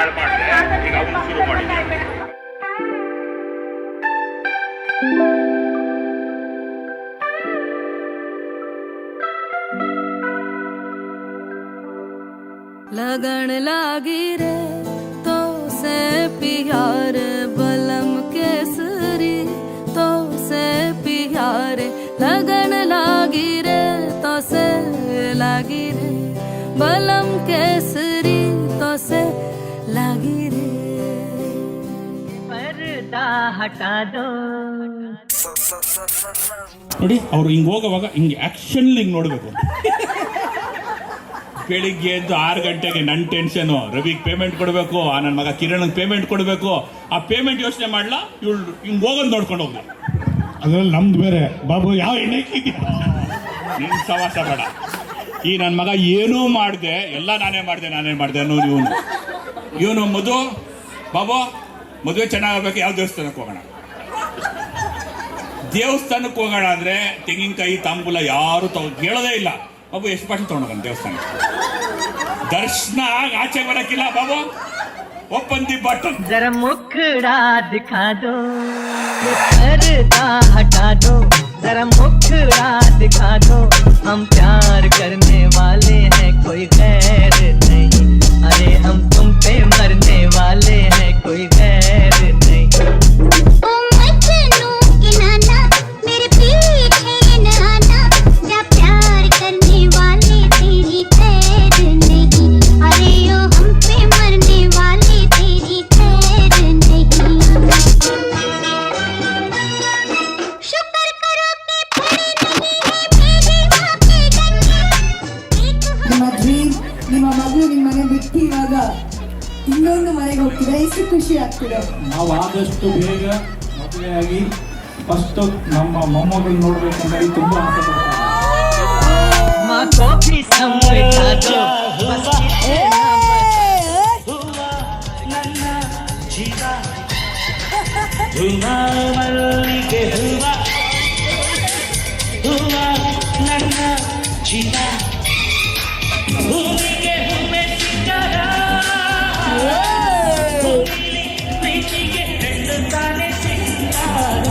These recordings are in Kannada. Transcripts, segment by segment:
ಹಾಳು ಮಾಡಿದೆ, ಈಗ ಅವನು ಶುರು ಮಾಡಿದ್ದೆ. लगन लागी रे तो से प्यार बलम केसरी तो से प्यार लगन लागी रे तो से लागी रे बलम केसरी तो से लागी रे पर्दा हटा दो ನೋಡಿ ಅವ್ರು ಹಿಂಗೆ ಹೋಗೋವಾಗ ಹಿಂಗೆ ಆಕ್ಷನ್ ಹಿಂಗೆ ನೋಡಬೇಕು. ಬೆಳಿಗ್ಗೆ ಎದ್ದು 6 ಗಂಟೆಗೆ ನನ್ನ ಟೆನ್ಷನು, ರವಿಗೆ ಪೇಮೆಂಟ್ ಕೊಡಬೇಕು, ನನ್ನ ಮಗ ಕಿರಣ್ ಪೇಮೆಂಟ್ ಕೊಡಬೇಕು. ಆ ಪೇಮೆಂಟ್ ಯೋಚನೆ ಮಾಡಲ್ಲ, ಇವಳು ಹಿಂಗೆ ಹೋಗೋದು ನೋಡ್ಕೊಂಡು ಹೋಗ್ಲಿ. ಅದ್ರಲ್ಲಿ ನಮ್ದು ಬೇರೆ. ಬಾಬು ಯಾವ ಎಣ್ಣೆ ನಿನ್ನ ಸವಾಸ ಬೇಡ. ಈ ನನ್ನ ಮಗ ಏನೂ ಮಾಡಿದೆ, ಎಲ್ಲ ನಾನೇ ಮಾಡಿದೆ ಅನ್ನೋದು ಇವನು ಬಾಬು ಮದುವೆ ಚೆನ್ನಾಗಬೇಕು, ಯಾವ ದೇವಸ್ಥಾನಕ್ಕೆ ಹೋಗೋಣ? ದೇವಸ್ಥಾನಕ್ಕೆ ಹೋಗೋಣ ಅಂದರೆ ತೆಂಗಿನಕಾಯಿ ತಾಂಬೂಲ ಯಾರು ಹೇಳೋದೇ ಇಲ್ಲ. ಬಾಬು ಎಷ್ಟು ಭಾಷೆ ತೊಗೊಂಡೋಗೋಣ ದೇವಸ್ಥಾನಕ್ಕೆ? ದರ್ಶನ ಆಚೆ ಬರಕ್ಕಿಲ್ಲ ಬಾಬು, ಓಪನ್ ದಿ ಬಟನ್. जरा मुखड़ा दिखा दो, पर्दा हटा दो, जरा मुखड़ा दिखा दो. हम प्यार करने वाले हैं, कोई गैर नहीं. अरे हम तुम पे मरने वाले हैं, कोई गैर नहीं. ನಿಮ್ಮ ಮಗಳು ನಿಮ್ಮ ಮನೆ ಬಿಟ್ಟು ಇವಾಗ ಇನ್ನೊಂದು ಮನೆಗೆ ಹೋಗ್ತಿದ್ರೆ ಎಷ್ಟು ಖುಷಿ ಆಗ್ತಿದೆ. ನಾವು ಆದಷ್ಟು ಬೇಗ ಮದುವೆಯಾಗಿ ಫಸ್ಟ್ ನಮ್ಮ ಮೊಮ್ಮಗಳು ನೋಡ್ಬೇಕಂತ ತುಂಬಾ ಆಸೆ ಪಡ್ತಾರೆ. माँ को भी समझा दो, बस हुआ मल्लिके हुआ ನನ್ನ ಜೀವ ಭೂಮಿಗೆ ಹುಮ್ಮೆ ಸಿಕ್ಕರ ಪ್ರೀತಿಗೆ ಹೆಣ್ಣು ತಾನೆ ಸಿಕ್ಕಾರ.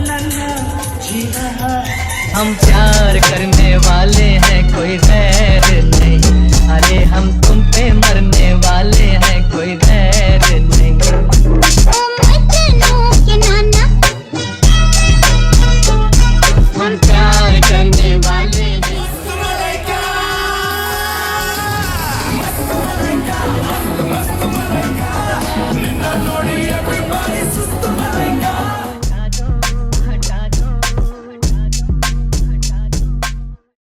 ನನ್ನ ಜೀವ. हम प्यार करने वाले हैं, कोई गैर नहीं. अरे हम तुम पे मरने वाले हैं, कोई गैर नहीं. हम प्यार करने